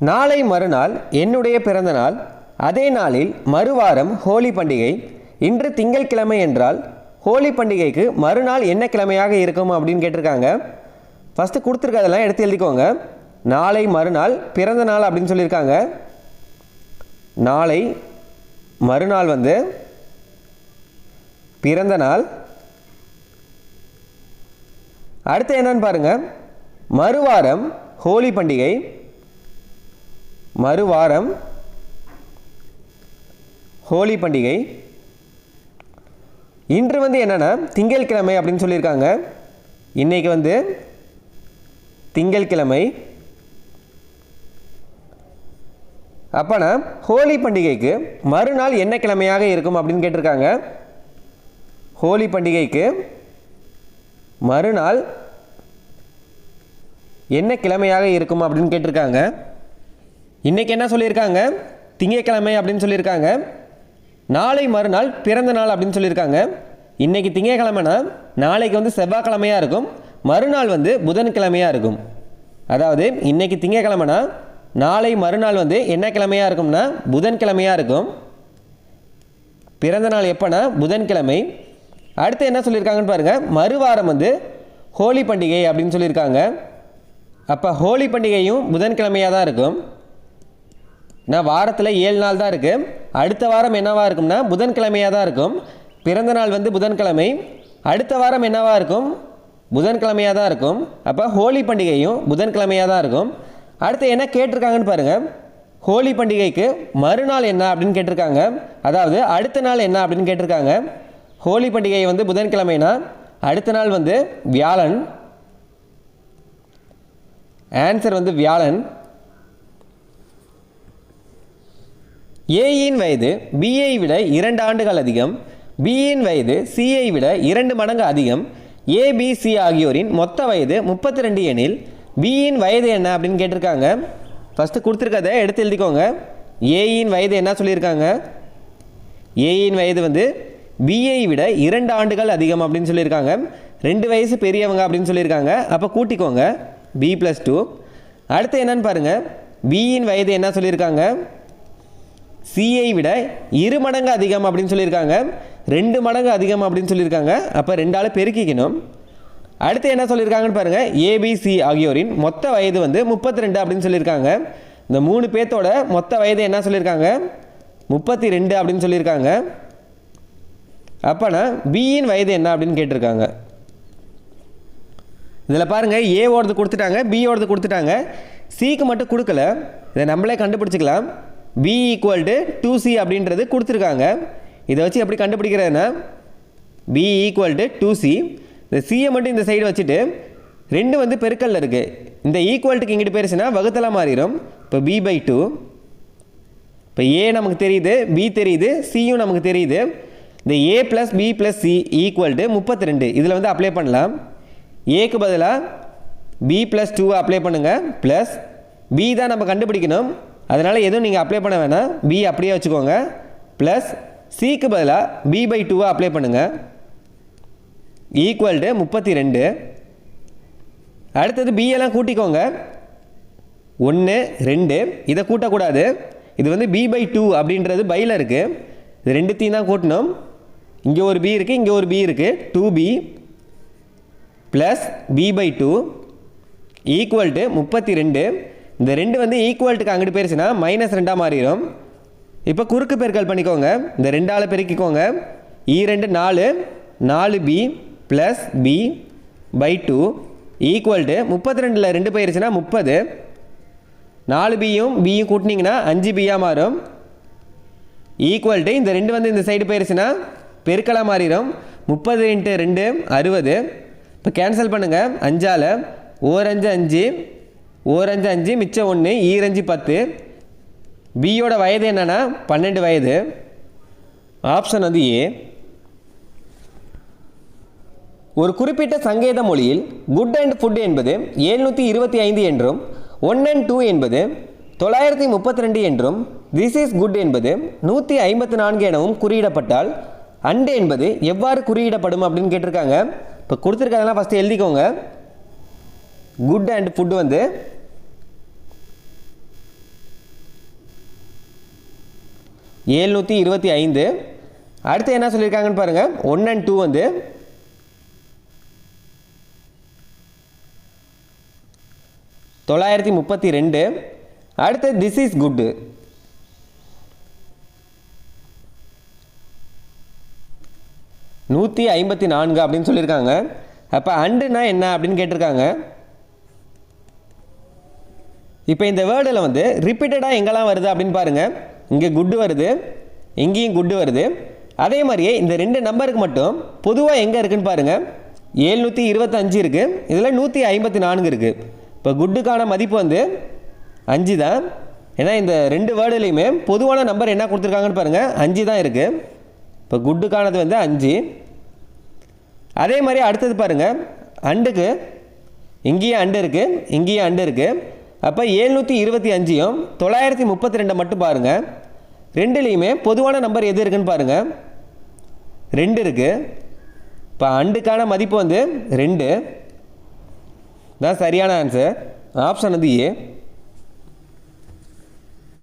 நாளை மறுநாள் என்னுடைய பிறந்த நாள். அதே நாளில் மறுவாரம் ஹோலி பண்டிகை. இன்று திங்கட்கிழமை என்றால் ஹோலி பண்டிகைக்கு மறுநாள் என்ன கிழமையாக இருக்கும் அப்படின்னு கேட்டிருக்காங்க. ஃபஸ்ட்டு கொடுத்துருக்கதெல்லாம் எடுத்து எழுதிக்கோங்க. நாளை மறுநாள் பிறந்த நாள் அப்படின்னு சொல்லியிருக்காங்க. நாளை மறுநாள் பிறந்த நாள். அடுத்து என்னன்னு பாருங்கள். மறுவாரம் ஹோலி பண்டிகை. மறுவாரம் ஹோலி பண்டிகை. இன்று என்னென்னா திங்கட்கிழமை அப்படின்னு சொல்லியிருக்காங்க. இன்றைக்கி திங்கட்கிழமை. அப்போனா ஹோலி பண்டிகைக்கு மறுநாள் என்ன கிழமையாக இருக்கும் அப்படின்னு கேட்டிருக்காங்க. ஹோலி பண்டிகைக்கு மறுநாள் என்ன கிழமையாக இருக்கும் அப்படின்னு கேட்டிருக்காங்க. இன்றைக்கி என்ன சொல்லியிருக்காங்க? திங்கட்கிழமை அப்படின்னு சொல்லியிருக்காங்க. நாளை மறுநாள் பிறந்த நாள் அப்படின்னு சொல்லியிருக்காங்க. இன்றைக்கி திங்கட்கிழமைனா நாளைக்கு செவ்வாய்க்கிழமையாக இருக்கும், மறுநாள் புதன்கிழமையாக இருக்கும். அதாவது இன்றைக்கி திங்கட்கிழமைனா நாளை மறுநாள் என்ன கிழமையாக இருக்கும்னா புதன்கிழமையாக இருக்கும். பிறந்த நாள் எப்போனா புதன்கிழமை. அடுத்து என்ன சொல்லியிருக்காங்கன்னு பாருங்கள். மறுவாரம் ஹோலி பண்டிகை அப்படின்னு சொல்லியிருக்காங்க. அப்போ ஹோலி பண்டிகையும் புதன்கிழமையாக தான் இருக்கும். நான் வாரத்தில் 7 நாள் தான் இருக்குது. அடுத்த வாரம் என்னவாக இருக்கும்னா புதன்கிழமையாக தான் இருக்கும். பிறந்த நாள் புதன்கிழமை. அடுத்த வாரம் என்னவாக இருக்கும்? புதன்கிழமையாக தான் இருக்கும். அப்போ ஹோலி பண்டிகையும் புதன்கிழமையாக தான் இருக்கும். அடுத்து என்ன கேட்டிருக்காங்கன்னு பாருங்கள். ஹோலி பண்டிகைக்கு மறுநாள் என்ன அப்படின்னு கேட்டிருக்காங்க. அதாவது அடுத்த நாள் என்ன அப்படின்னு கேட்டிருக்காங்க. ஹோலி பண்டிகை புதன்கிழமைனா அடுத்த நாள் வியாழன். ஆன்சர் வியாழன். ஏயின் வயது பியை விட 2 ஆண்டுகள் அதிகம். பியின் வயது சியை விட 2 மடங்கு அதிகம். ஏபிசி ஆகியோரின் மொத்த வயது 32 எனில் பியின் வயது என்ன அப்படின்னு கேட்டிருக்காங்க. ஃபஸ்ட்டு கொடுத்துருக்கதை எடுத்து எழுதிக்கோங்க. ஏயின் வயது என்ன சொல்லியிருக்காங்க? ஏயின் வயது பியை விட 2 ஆண்டுகள் அதிகம் அப்படின்னு சொல்லியிருக்காங்க. 2 வயசு பெரியவங்க அப்படின்னு சொல்லியிருக்காங்க. அப்போ கூட்டிக்கோங்க, B+2. அடுத்து என்னன்னு பாருங்கள். பியின் வயது என்ன சொல்லியிருக்காங்க? சியை விட 2 மடங்கு அதிகம் அப்படின்னு சொல்லியிருக்காங்க. 2 மடங்கு அதிகம் அப்படின்னு சொல்லியிருக்காங்க. அப்போ 2ஆல் பெருக்கிக்கணும். அடுத்து என்ன சொல்லியிருக்காங்கன்னு பாருங்கள். ஏபிசி ஆகியோரின் மொத்த வயது 32 அப்படின்னு சொல்லியிருக்காங்க. இந்த 3 பேர்த்தோட மொத்த வயது என்ன சொல்லியிருக்காங்க? 32 அப்படின்னு சொல்லியிருக்காங்க. அப்போனா பியின் வயது என்ன அப்படின்னு கேட்டிருக்காங்க. இதில் பாருங்கள், ஏவோடது கொடுத்துட்டாங்க, பியோடது கொடுத்துட்டாங்க, சிக்கு மட்டும் கொடுக்கல. இதை நம்மளே கண்டுபிடிச்சிக்கலாம். B = 2C அப்படின்றது கொடுத்துருக்காங்க. இதை வச்சு எப்படி கண்டுபிடிக்கிறதுனா B = 2C. இந்த சியை மட்டும் இந்த சைடு வச்சுட்டு 2 பெருக்கல்ல இருக்குது. இந்த ஈக்குவல்ட்டுக்கு இங்கிட்டு பேருச்சுன்னா வகுத்தலாம் மாறிடும். இப்போ B/2. இப்போ A நமக்கு தெரியுது, B தெரியுது, சியும் நமக்கு தெரியுது. இந்த A + B + C = 32. இதில் அப்ளை பண்ணலாம். ஏக்கு பதிலாக B+2 அப்ளை பண்ணுங்கள். ப்ளஸ் B தான் நம்ம கண்டுபிடிக்கணும், அதனால் எதுவும் நீங்கள் அப்ளை பண்ண வேணாம். B அப்படியே வச்சுக்கோங்க. ப்ளஸ் சிக்கு பதிலாக B/2 அப்ளை பண்ணுங்கள். = 32. அடுத்தது B எல்லாம் கூட்டிக்கோங்க. 1 2. இதை கூட்டக்கூடாது. இது B/2 அப்படின்றது பையில் இருக்குது. இது 2த்தையும் தான் கூட்டணும். இங்கே ஒரு B இருக்குது, இங்கே ஒரு B இருக்குது. 2B plus B/2 = 32. இந்த 2 ஈக்குவல்ட்டுக்கு அங்கிட்டு போயிருச்சுன்னா -2 மாறிடும். இப்போ குறுக்கு பெருக்கல் பண்ணிக்கோங்க. இந்த 2ஆல் பெருக்கிக்கோங்க. 2 4, 4B ப்ளஸ் B/2 = 32. 2 போயிருச்சுன்னா 30. 4Bயும் Bயும் கூட்டினீங்கன்னா 5Bயாக மாறும். = இந்த 2 இந்த சைடு போயிருச்சுன்னா பெருக்கலாக மாறிடும். 30 × 2 60. இப்போ கேன்சல் பண்ணுங்கள். 5ஆல் 1 5 5, 1 5 5, மிச்சம் 1, 2 5 10. பியோட வயது என்னென்னா 12 வயது. Option A. ஒரு குறிப்பிட்ட சங்கேத மொழியில் குட் அண்ட் ஃபுட் என்பது 725 என்றும் 1 and 2 என்பது 932 என்றும் திஸ் இஸ் குட் என்பது 154 எனவும் குறியிடப்பட்டால் அண்ட் என்பது எவ்வாறு குறியிடப்படும் அப்படின்னு கேட்டிருக்காங்க. இப்போ கொடுத்துருக்கதெல்லாம் ஃபஸ்ட்டு எழுதிக்கோங்க. Good and food 725. அடுத்து என்ன சொல்லியிருக்காங்கன்னு பாருங்கள், 1 and 2 வந்து 932. அடுத்து திஸ் இஸ் குட் 154 அப்படின்னு சொல்லியிருக்காங்க. அப்போ அண்டுனா என்ன அப்படின்னு கேட்டிருக்காங்க. இப்போ இந்த வேர்டில் வந்து ரிப்பீட்டடாக எங்கெல்லாம் வருது அப்படின்னு பாருங்கள். இங்கே குட்டு வருது, இங்கேயும் குட்டு வருது. அதே மாதிரியே இந்த 2 நம்பருக்கு மட்டும் பொதுவாக எங்கே இருக்குதுன்னு பாருங்கள். 725 இருக்குது, இதில் 154 இருக்குது. இப்போ குட்டுக்கான மதிப்பு வந்து 5 தான். ஏன்னா இந்த 2 வேர்டுலேயுமே பொதுவான நம்பர் என்ன கொடுத்துருக்காங்கன்னு பாருங்கள், 5 தான் இருக்குது. இப்போ குட்டுக்கானது வந்து 5. அதே மாதிரி அடுத்தது பாருங்கள், அண்டுக்கு இங்கேயும் அண்டு இருக்குது, இங்கேயும் அண்டு இருக்குது. அப்போ 725யும் 932 மட்டும் பாருங்கள். ரெண்டுலேயுமே பொதுவான நம்பர் எது இருக்குன்னு பாருங்கள், 2 இருக்குது. இப்போ அண்டுக்கான மதிப்பு வந்து 2 தான் சரியான ஆன்சர். ஆப்ஷன் வந்து ஏ.